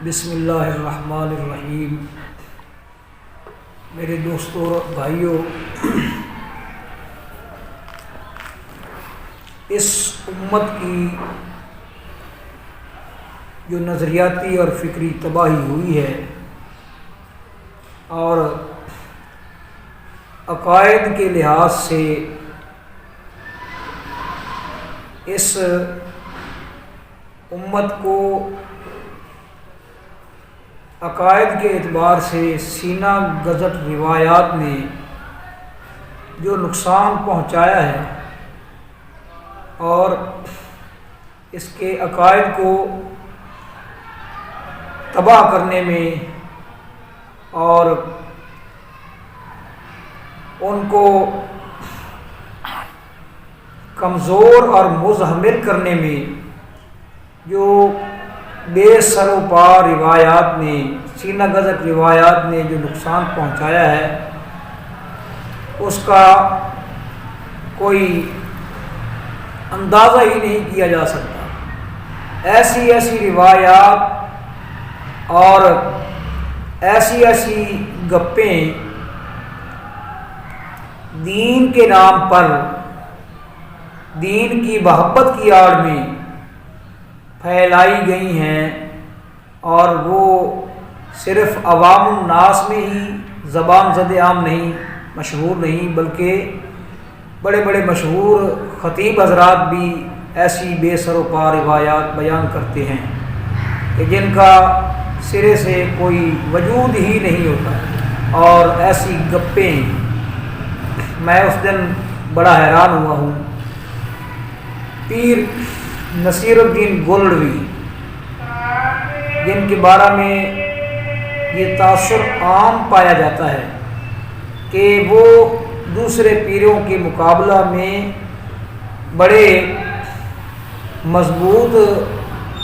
بسم اللہ الرحمن الرحیم۔ میرے دوستوں اور بھائیوں، اس امت کی جو نظریاتی اور فکری تباہی ہوئی ہے اور عقائد کے لحاظ سے اس امت کو عقائد کے اعتبار سے سینہ گزٹ روایات نے جو نقصان پہنچایا ہے اور اس کے عقائد کو تباہ کرنے میں اور ان کو کمزور اور مزہمل کرنے میں جو بے سر و پا روایات نے، سینہ گزٹ روایات نے جو نقصان پہنچایا ہے، اس کا کوئی اندازہ ہی نہیں کیا جا سکتا۔ ایسی روایات اور ایسی گپیں دین کے نام پر، دین کی محبت کی آڑ میں پھیلائی گئی ہیں اور وہ صرف عوام الناس میں ہی زبان زد عام نہیں، مشہور نہیں، بلکہ بڑے بڑے مشہور خطیب حضرات بھی ایسی بے سر و پا روایات بیان کرتے ہیں کہ جن کا سرے سے کوئی وجود ہی نہیں ہوتا، اور ایسی گپیں میں اس دن بڑا حیران ہوا ہوں۔ پیر نصیر الدین گولڑوی، جن کے بارے میں یہ تاثر عام پایا جاتا ہے کہ وہ دوسرے پیروں کے مقابلہ میں بڑے مضبوط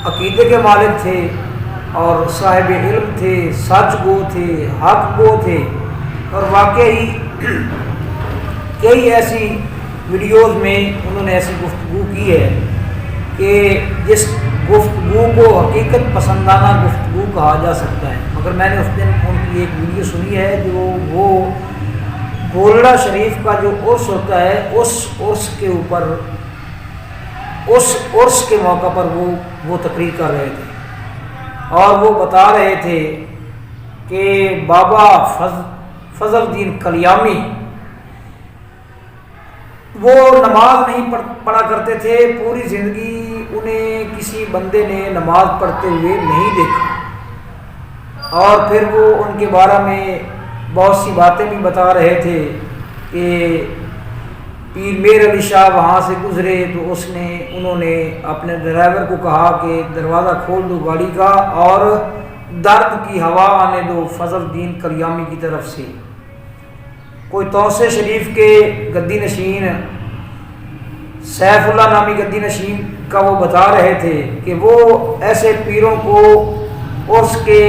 عقیدے کے مالک تھے اور صاحب علم تھے، سچ گو تھے، حق گو تھے، اور واقعی کئی ایسی ویڈیوز میں انہوں نے ایسی گفتگو کی ہے کہ جس گفتگو کو حقیقت پسندانہ گفتگو کہا جا سکتا ہے، مگر میں نے اس دن ان کی ایک ویڈیو سنی ہے جو وہ گولڑا شریف کا جو عرس ہوتا ہے، اس عرس کے اوپر، اس عرس کے موقع پر وہ تقریر کر رہے تھے اور وہ بتا رہے تھے کہ بابا فضل الدین کلیامی وہ نماز نہیں پڑھا کرتے تھے، پوری زندگی انہیں کسی بندے نے نماز پڑھتے ہوئے نہیں دیکھا، اور پھر وہ ان کے بارے میں بہت سی باتیں بھی بتا رہے تھے کہ پیر میر علی شاہ وہاں سے گزرے تو انہوں نے اپنے ڈرائیور کو کہا کہ دروازہ کھول دو گاڑی کا اور درد کی ہوا آنے دو فضل الدین کلیامی کی طرف سے۔ کوئی توسے شریف کے گدی نشین سیف اللہ نامی گدی نشین کا وہ بتا رہے تھے کہ وہ ایسے پیروں کو عرس کے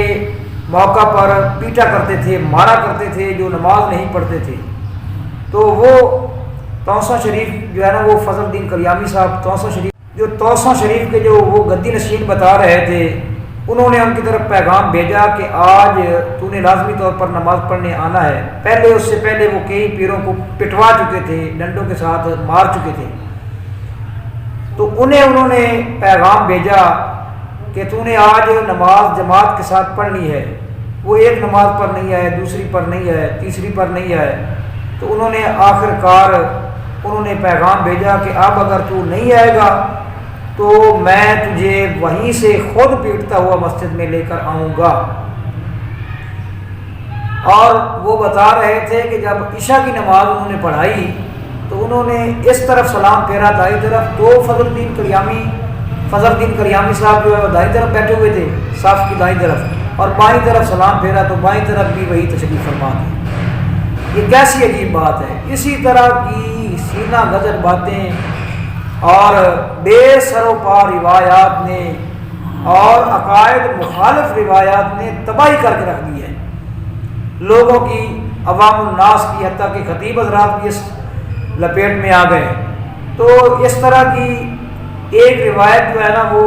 موقع پر پیٹا کرتے تھے، مارا کرتے تھے جو نماز نہیں پڑھتے تھے۔ تو وہ توسا شریف جو ہے نا، وہ فضل الدین کلیامی صاحب توسا شریف کے جو وہ گدی نشین بتا رہے تھے، انہوں نے ان کی طرف پیغام بھیجا کہ آج تو نے لازمی طور پر نماز پڑھنے آنا ہے۔ اس سے پہلے وہ کئی پیروں کو پٹوا چکے تھے، ڈنڈوں کے ساتھ مار چکے تھے، تو انہوں نے پیغام بھیجا کہ تو نے آج نماز جماعت کے ساتھ پڑھنی ہے۔ وہ ایک نماز پر نہیں آئے، دوسری پر نہیں آئے، تیسری پر نہیں آئے، تو انہوں نے آخر کار پیغام بھیجا کہ اب اگر تو نہیں آئے گا تو میں تجھے وہیں سے خود پیٹتا ہوا مسجد میں لے کر آؤں گا۔ اور وہ بتا رہے تھے کہ جب عشاء کی نماز انہوں نے پڑھائی تو انہوں نے اس طرف سلام پھیرا دائیں طرف، تو فضل الدین کلیامی صاحب جو ہے وہ دائیں طرف بیٹھے ہوئے تھے، صف کی دائیں طرف، اور بائیں طرف سلام پھیرا تو بائیں طرف بھی وہی تشریف فرما تھے۔ یہ کیسی عجیب بات ہے! اسی طرح کی سینہ گزر باتیں اور بے سر و پا روایات نے اور عقائد مخالف روایات نے تباہی کر کے رکھ دی ہے لوگوں کی، عوام الناس کی، حتیٰ کہ خطیب حضرات بھی اس لپیٹ میں آ گئے۔ تو اس طرح کی ایک روایت جو ہے نا وہ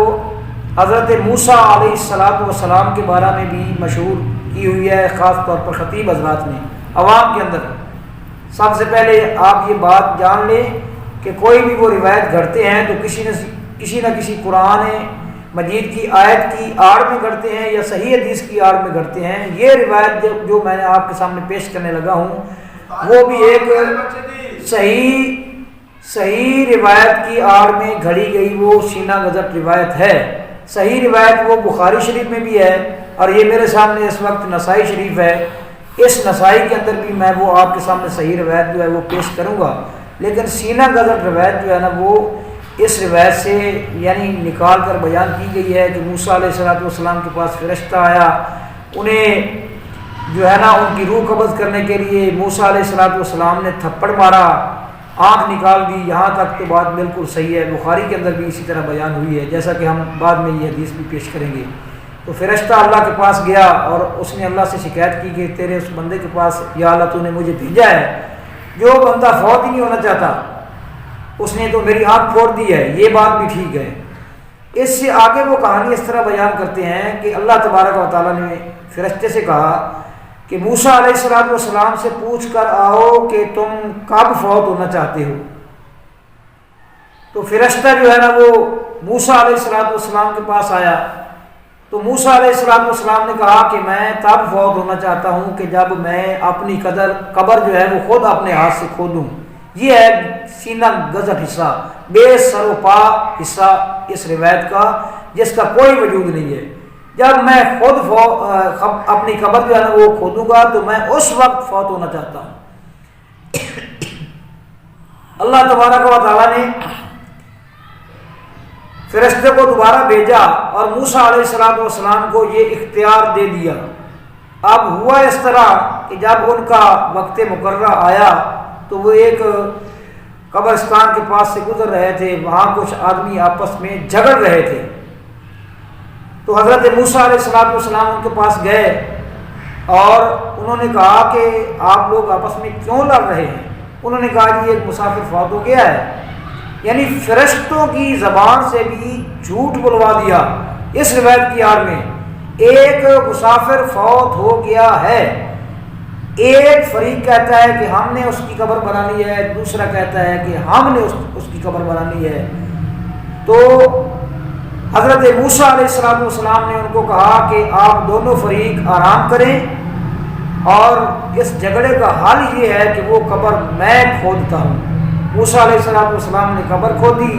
حضرت موسیٰ علیہ السلام کے بارے میں بھی مشہور کی ہوئی ہے، خاص طور پر خطیب حضرات نے عوام کے اندر۔ سب سے پہلے آپ یہ بات جان لیں کہ کوئی بھی وہ روایت گھڑتے ہیں تو کسی نہ کسی قرآن مجید کی آیت کی آڑ میں گھڑتے ہیں یا صحیح حدیث کی آڑ میں گھڑتے ہیں۔ یہ روایت جو میں نے آپ کے سامنے پیش کرنے لگا ہوں وہ بھی ایک صحیح روایت کی آڑ میں گھڑی گئی وہ سینہ گزٹ روایت ہے۔ صحیح روایت وہ بخاری شریف میں بھی ہے، اور یہ میرے سامنے اس وقت نسائی شریف ہے۔ اس نسائی کے اندر بھی میں وہ آپ کے سامنے صحیح روایت جو ہے وہ پیش کروں گا، لیکن سینہ گزٹ روایت جو ہے نا وہ اس روایت سے یعنی نکال کر بیان کی گئی ہے کہ موسیٰ علیہ السلام کے پاس فرشتہ آیا، انہیں جو ہے نا ان کی روح قبض کرنے کے لیے موسیٰ علیہ السلام نے تھپڑ مارا، آنکھ نکال دی۔ یہاں تک تو بات بالکل صحیح ہے، بخاری کے اندر بھی اسی طرح بیان ہوئی ہے، جیسا کہ ہم بعد میں یہ حدیث بھی پیش کریں گے۔ تو فرشتہ اللہ کے پاس گیا اور اس نے اللہ سے شکایت کی کہ تیرے اس بندے کے پاس یا اللہ تو نے مجھے بھیجا ہے، جو بندہ فوت ہی نہیں ہونا چاہتا اس نے تو میری آنکھ پھوڑ دی ہے، یہ بات بھی ٹھیک ہے۔ اس سے آگے وہ کہانی اس طرح بیان کرتے ہیں کہ اللہ تبارک و تعالیٰ نے فرشتے سے کہا کہ موسیٰ علیہ السلام سے پوچھ کر آؤ کہ تم کب فوت ہونا چاہتے ہو۔ تو فرشتہ جو ہے نا وہ موسیٰ علیہ السلام کے پاس آیا، تو موسیٰ علیہ السلام نے کہا کہ میں تب فوت ہونا چاہتا ہوں کہ جب میں اپنی قبر جو ہے وہ خود اپنے ہاتھ سے کھودوں۔ یہ ہے سینہ گزٹ حصہ، بے سر و پا حصہ اس روایت کا، جس کا کوئی وجود نہیں ہے۔ جب میں خود اپنی قبر جو ہے نا وہ کھودوں گا تو میں اس وقت فوت ہونا چاہتا ہوں۔ اللہ تبارک و تعالیٰ نے فرشتے کو دوبارہ بھیجا اور موسیٰ علیہ السلام کو یہ اختیار دے دیا۔ اب ہوا اس طرح کہ جب ان کا وقت مقررہ آیا تو وہ ایک قبرستان کے پاس سے گزر رہے تھے، وہاں کچھ آدمی آپس میں جھگڑ رہے تھے۔ تو حضرت موسیٰ علیہ السلام ان کے پاس گئے اور انہوں نے کہا کہ آپ لوگ آپس میں کیوں لڑ رہے ہیں؟ انہوں نے کہا کہ ایک مسافر فوت ہو گیا ہے، یعنی فرشتوں کی زبان سے بھی جھوٹ بلوا دیا۔ اس روایت کی آڑ میں ایک مسافر فوت ہو گیا ہے، ایک فریق کہتا ہے کہ ہم نے اس کی قبر بنانی ہے، دوسرا کہتا ہے کہ ہم نے اس کی قبر بنانی ہے۔ تو حضرت موسیٰ علیہ السلام نے ان کو کہا کہ آپ دونوں فریق آرام کریں، اور اس جھگڑے کا حل یہ ہے کہ وہ قبر میں کھودتا ہوں۔ موسیٰ علیہ السلام نے قبر کھودی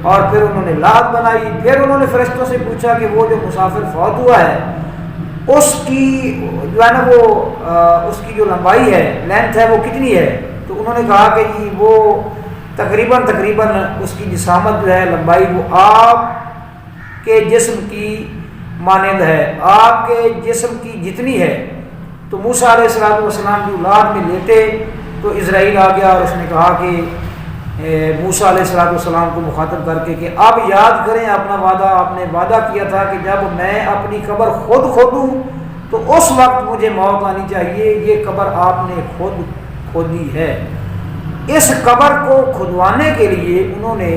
اور پھر انہوں نے لاد بنائی۔ پھر انہوں نے فرشتوں سے پوچھا کہ وہ جو مسافر فوت ہوا ہے اس کی جو ہے نا وہ اس کی جو لمبائی ہے، لینتھ ہے، وہ کتنی ہے؟ تو انہوں نے کہا کہ جی وہ تقریباً اس کی جسامت جو ہے لمبائی وہ آپ کے جسم کی مانند ہے، آپ کے جسم کی جتنی ہے۔ تو موسیٰ علیہ السلام جو لاد میں لیٹے تو اسرائیل آ گیا اور اس نے کہا کہ موسیٰ علیہ السلام کو مخاطب کر کے کہ اب یاد کریں اپنا وعدہ، آپ نے وعدہ کیا تھا کہ جب میں اپنی قبر خود کھودوں تو اس وقت مجھے موت آنی چاہیے، یہ قبر آپ نے خود کھودی ہے۔ اس قبر کو کھدوانے کے لیے انہوں نے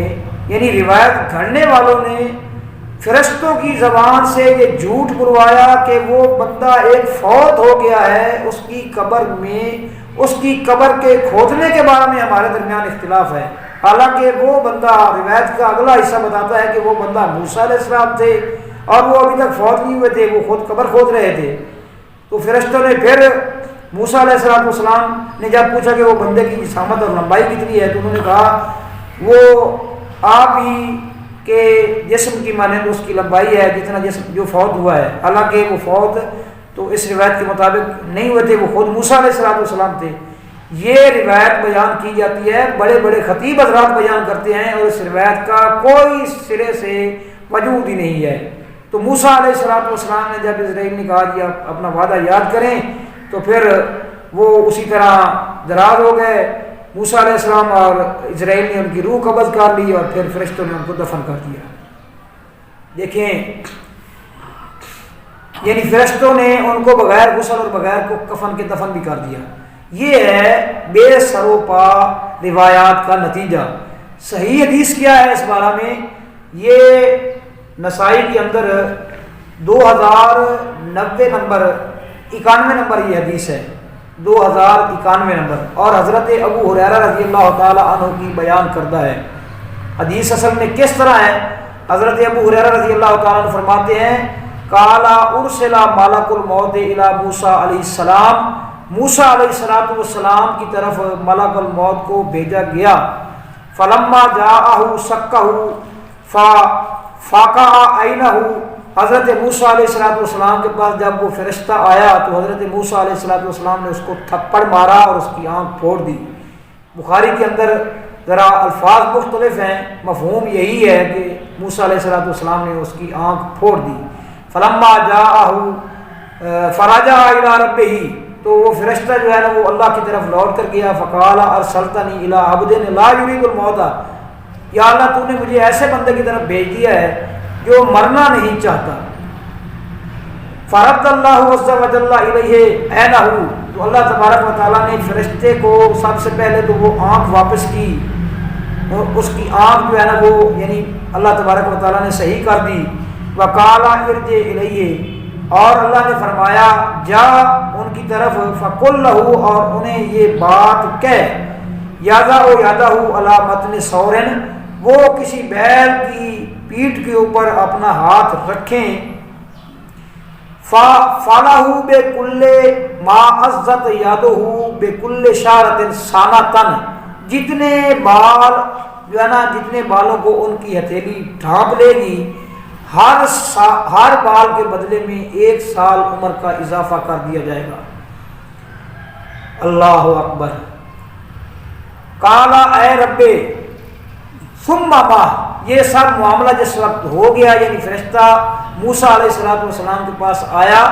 یعنی روایت گھڑنے والوں نے فرشتوں کی زبان سے یہ جھوٹ بلوایا کہ وہ بندہ ایک فوت ہو گیا ہے، اس کی قبر میں اس کی قبر کے کھودنے کے بارے میں ہمارے درمیان اختلاف ہے۔ حالانکہ وہ بندہ روایت کا اگلا حصہ بتاتا ہے کہ وہ بندہ موسیٰ علیہ السلام تھے اور وہ ابھی تک فوت نہیں ہوئے تھے، وہ خود قبر کھود رہے تھے۔ تو فرشتوں نے پھر موسیٰ علیہ السلام نے جب پوچھا کہ وہ بندے کی جسامت اور لمبائی کتنی ہے تو انہوں نے کہا وہ آپ ہی کے جسم کی مانند اس کی لمبائی ہے جتنا جسم جو فوت ہوا ہے۔ حالانکہ وہ فوت تو اس روایت کے مطابق نہیں ہوئے تھے، وہ خود موسیٰ علیہ السلام تھے۔ یہ روایت بیان کی جاتی ہے، بڑے بڑے خطیب حضرات بیان کرتے ہیں، اور اس روایت کا کوئی سرے سے وجود ہی نہیں ہے۔ تو موسیٰ علیہ السلام نے جب اسرائیل نے کہا کہ آپ اپنا وعدہ یاد کریں تو پھر وہ اسی طرح دراز ہو گئے۔ موسیٰ علیہ السلام اور اسرائیل نے ان کی روح قبض کر لی اور پھر فرشتوں نے ان کو دفن کر دیا۔ دیکھیں یعنی فرشتوں نے ان کو بغیر غسل اور بغیر کو کفن کے دفن بھی کر دیا۔ یہ ہے بے سر و پا روایات کا نتیجہ۔ صحیح حدیث کیا ہے اس بارے میں؟ یہ نسائی کے اندر 2090 نمبر 91 نمبر یہ حدیث ہے، 2091 نمبر، اور حضرت ابو ہریرہ رضی اللہ تعالی عنہ کی بیان کردہ ہے۔ حدیث اصل میں کس طرح ہے؟ حضرت ابو ہریرہ رضی اللہ تعالی عنہ فرماتے ہیں قالا ارسل ملک الموت الی موسیٰ علیہ السلام، موسیٰ علیہ السلام کی طرف ملک الموت کو بھیجا گیا، فلما جاءہ سکہ فاقع عینہ، حضرت موسیٰ علیہ السلام کے پاس جب وہ فرشتہ آیا تو حضرت موسیٰ علیہ السلام نے اس کو تھپڑ مارا اور اس کی آنکھ پھوڑ دی۔ بخاری کے اندر ذرا الفاظ مختلف ہیں، مفہوم یہی ہے کہ موسیٰ علیہ السلام نے اس کی آنکھ پھوڑ دی۔ فلما جاءہ فرجع الی ربہ، تو وہ فرشتہ جو ہے نا وہ اللہ کی طرف لوٹ کر گیا، فقال ارسلتنی الی عبد لا یرید الموت، یا اللہ تو نے مجھے ایسے بندے کی طرف بھیج دیا ہے جو مرنا نہیں چاہتا۔ فرد اللہ عز وجل الیہ عینہ، تو اللہ تبارک و تعالیٰ نے فرشتے کو سب سے پہلے تو وہ آنکھ واپس کی، اس کی آنکھ جو ہے نا وہ یعنی اللہ تبارک و تعالیٰ نے صحیح کر دی۔ وقال ارجع الیہ، اور اللہ نے فرمایا جا ان کی طرف، فقل لہ، اور انہیں یہ بات کہہ، یادا یادہ علی متن ثورن، وہ کسی بیل کی پیٹھ کے اوپر اپنا ہاتھ رکھیں، فَعَلَهُ بِكُلِّ مَا عَزَّتْ يَدُهُ بِكُلِّ شَعْرَةٍ سَانَةً، جتنے بال جو ہے نا جتنے بالوں کو ان کی ہتھیلی ڈھانپ لے گی، ہر بال کے بدلے میں 1 سال عمر کا اضافہ کر دیا جائے گا۔ اللہ اکبر۔ قَالَ اے رب ثم ما، یہ سب معاملہ جس وقت ہو گیا، یعنی فرشتہ موسیٰ علیہ السلام کے پاس آیا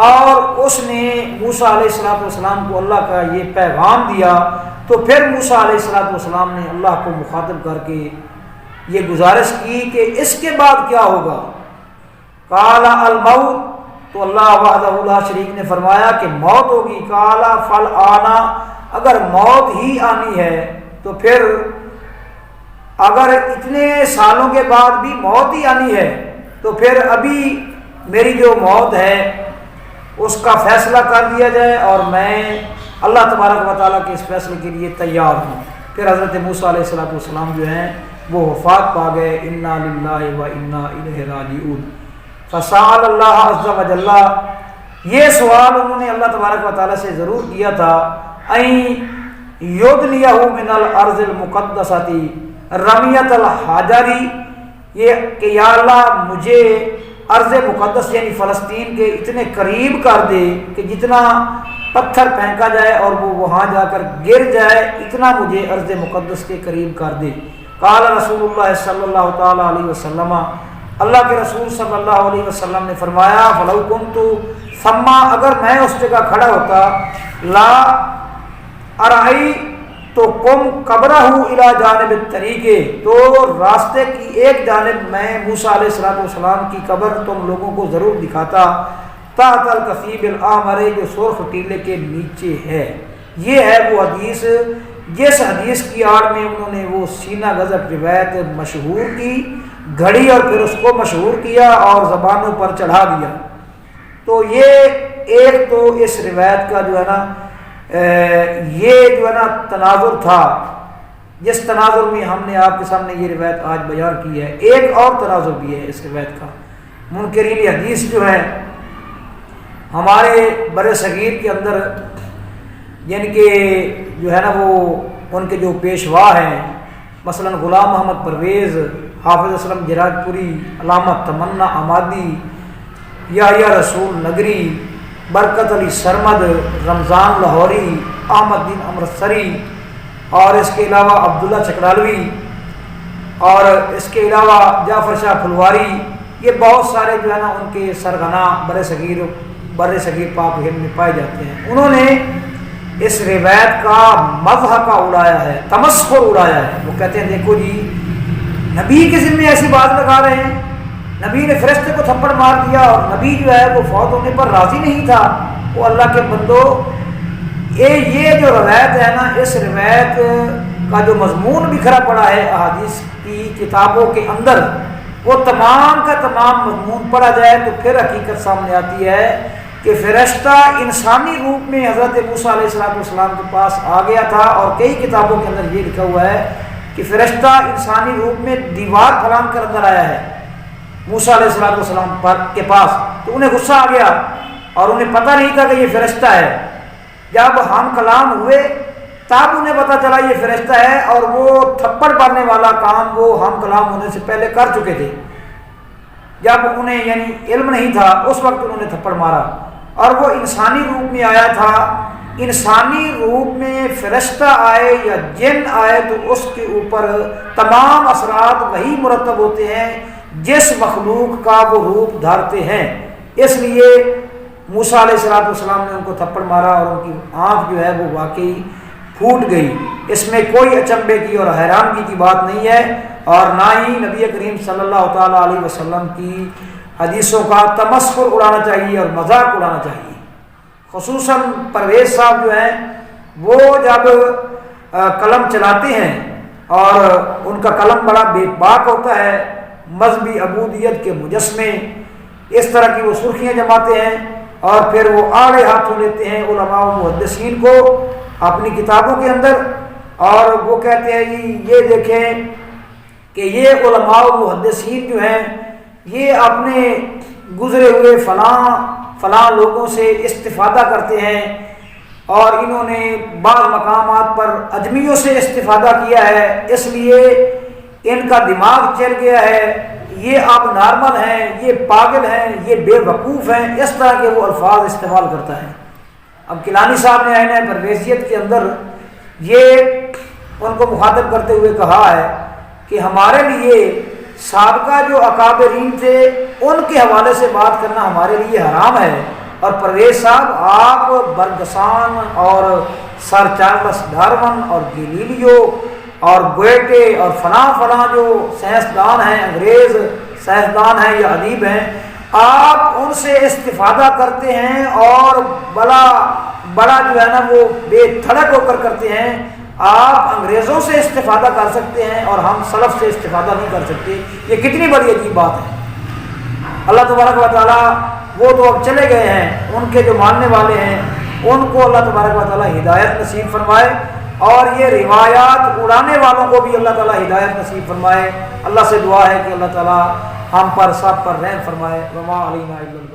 اور اس نے موسیٰ علیہ السلام کو اللہ کا یہ پیغام دیا، تو پھر موسیٰ علیہ السلام نے اللہ کو مخاطب کر کے یہ گزارش کی کہ اس کے بعد کیا ہوگا۔ قال الموت، تو اللہ وحدہ لا شریک نے فرمایا کہ موت ہوگی۔ قال فالآن، اگر موت ہی آنی ہے تو پھر اگر اتنے سالوں کے بعد بھی موت ہی آنی ہے تو پھر ابھی میری جو موت ہے اس کا فیصلہ کر دیا جائے، اور میں اللہ تبارک و تعالیٰ کے اس فیصلے کے لیے تیار ہوں۔ پھر حضرت موسیٰ علیہ السلام جو ہیں وہ وفات پا گئے۔ انا للہ و انا الیہ راجعون۔ فسأل اللہ عز وجل، یہ سوال انہوں نے اللہ تبارک و تعالیٰ سے ضرور کیا تھا، این یدنیہ من الارض المقدسۃ رمیۃ الحجری، یہ کہ یا اللہ مجھے ارض مقدس یعنی فلسطین کے اتنے قریب کر دے کہ جتنا پتھر پھینکا جائے اور وہ وہاں جا کر گر جائے، اتنا مجھے ارض مقدس کے قریب کر دے۔ قال رسول اللہ صلی اللہ تعالی علیہ وسلم، اللہ کے رسول صلی اللہ علیہ وسلم نے فرمایا فلو کنت ثم، اگر میں اس جگہ کھڑا ہوتا، لا ارعی تو قم قبرہ الی جانب الطریق، تو راستے کی ایک جانب میں موسیٰ علیہ السلام کی قبر تم لوگوں کو ضرور دکھاتا، تحت الکثیب الاحمر، جو سرخ ٹیلے کے نیچے ہے۔ یہ ہے وہ حدیث جس حدیث کی آڑ میں انہوں نے وہ سینہ غضب روایت مشہور کی، گھڑی اور پھر اس کو مشہور کیا اور زبانوں پر چڑھا دیا۔ تو یہ ایک تو اس روایت کا جو ہے نا یہ جو ہے نا تناظر تھا، جس تناظر میں ہم نے آپ کے سامنے یہ روایت آج بیان کی ہے۔ ایک اور تناظر بھی ہے اس روایت کا۔ منکرین حدیث جو ہے ہمارے بر صغیر کے اندر، یعنی کہ جو ہے نا وہ ان کے جو پیشوا ہیں، مثلا غلام محمد پرویز، حافظ اسلم جراج پوری، علامہ تمنا آمادی، یحییٰ رسول نگری، برکت علی سرمد، رمضان لاہوری، احمد دین امرتسری، اور اس کے علاوہ عبداللہ چکرالوی، اور اس کے علاوہ جعفر شاہ پھلواری، یہ بہت سارے جو ہے نا ان کے سرغنہ بر صغیر پاک ہند میں پائے جاتے ہیں۔ انہوں نے اس روایت کا مذہب کا اڑایا ہے، تمسخر اڑایا ہے۔ وہ کہتے ہیں دیکھو جی نبی کے ذمے ایسی بات لگا رہے ہیں، نبی نے فرشتے کو تھپڑ مار دیا اور نبی جو ہے وہ فوت ہونے پر راضی نہیں تھا۔ وہ اللہ کے بندو، یہ جو روایت ہے نا، اس روایت کا جو مضمون بکھرا پڑا ہے احادیث کی کتابوں کے اندر، وہ تمام کا تمام مضمون پڑھا جائے تو پھر حقیقت سامنے آتی ہے کہ فرشتہ انسانی روپ میں حضرت موسیٰ علیہ السلام کے پاس آ گیا تھا، اور کئی کتابوں کے اندر یہ لکھا ہوا ہے کہ فرشتہ انسانی روپ میں دیوار پھلانگ کر اندر آیا ہے موسیٰ علیہ السلام کے پاس، تو انہیں غصہ آ گیا اور انہیں پتہ نہیں تھا کہ یہ فرشتہ ہے۔ جب ہم کلام ہوئے تب انہیں پتہ چلا یہ فرشتہ ہے، اور وہ تھپڑ مارنے والا کام وہ ہم کلام ہونے سے پہلے کر چکے تھے۔ جب انہیں یعنی علم نہیں تھا اس وقت انہوں نے تھپڑ مارا، اور وہ انسانی روپ میں آیا تھا۔ انسانی روپ میں فرشتہ آئے یا جن آئے تو اس کے اوپر تمام اثرات وہی مرتب ہوتے ہیں جس مخلوق کا وہ روپ دھارتے ہیں۔ اس لیے موسیٰ علیہ السلام نے ان کو تھپڑ مارا اور ان کی آنکھ جو ہے وہ واقعی پھوٹ گئی۔ اس میں کوئی اچنبے کی اور حیرانگی کی بات نہیں ہے، اور نہ ہی نبی کریم صلی اللہ تعالیٰ علیہ وسلم کی حدیثوں کا تمسخر اڑانا چاہیے اور مذاق اڑانا چاہیے۔ خصوصاً پرویز صاحب جو ہیں وہ جب قلم چلاتے ہیں اور ان کا قلم بڑا بے باک ہوتا ہے، مذہبی عبودیت کے مجسمے اس طرح کی وہ سرخیاں جماتے ہیں، اور پھر وہ آڑے ہاتھوں لیتے ہیں علماء و محدثین کو اپنی کتابوں کے اندر، اور وہ کہتے ہیں یہ دیکھیں کہ یہ علماء و محدثین جو ہیں یہ اپنے گزرے ہوئے فلاں لوگوں سے استفادہ کرتے ہیں، اور انہوں نے بعض مقامات پر اجمیوں سے استفادہ کیا ہے، اس لیے ان کا دماغ چل گیا ہے، یہ اب نارمل ہیں، یہ پاگل ہیں، یہ بے وقوف ہیں، اس طرح کے وہ الفاظ استعمال کرتا ہے۔ اب کیلانی صاحب نے عین پرویزیت کے اندر یہ ان کو مخاطب کرتے ہوئے کہا ہے کہ ہمارے لیے سابقہ جو اکابرین تھے ان کے حوالے سے بات کرنا ہمارے لیے حرام ہے، اور پرویز صاحب آپ برگسان اور سر چارلس ڈارون اور گیلیلیو اور گویٹے اور فلاں جو سائنسدان ہیں، انگریز سائنسدان ہیں یا ادیب ہیں، آپ ان سے استفادہ کرتے ہیں اور بڑا جو ہے نا وہ بے دھڑک ہو کر کرتے ہیں۔ آپ انگریزوں سے استفادہ کر سکتے ہیں اور ہم سلف سے استفادہ نہیں کر سکتے، یہ کتنی بڑی عجیب بات ہے۔ اللہ تبارک و تعالیٰ وہ تو اب چلے گئے ہیں، ان کے جو ماننے والے ہیں ان کو اللہ تبارک و تعالیٰ ہدایت نصیب فرمائے، اور یہ روایات اڑانے والوں کو بھی اللہ تعالیٰ ہدایت نصیب فرمائے۔ اللہ سے دعا ہے کہ اللہ تعالیٰ ہم پر سب پر رحم فرمائے۔ وما علینا الا البلاغ۔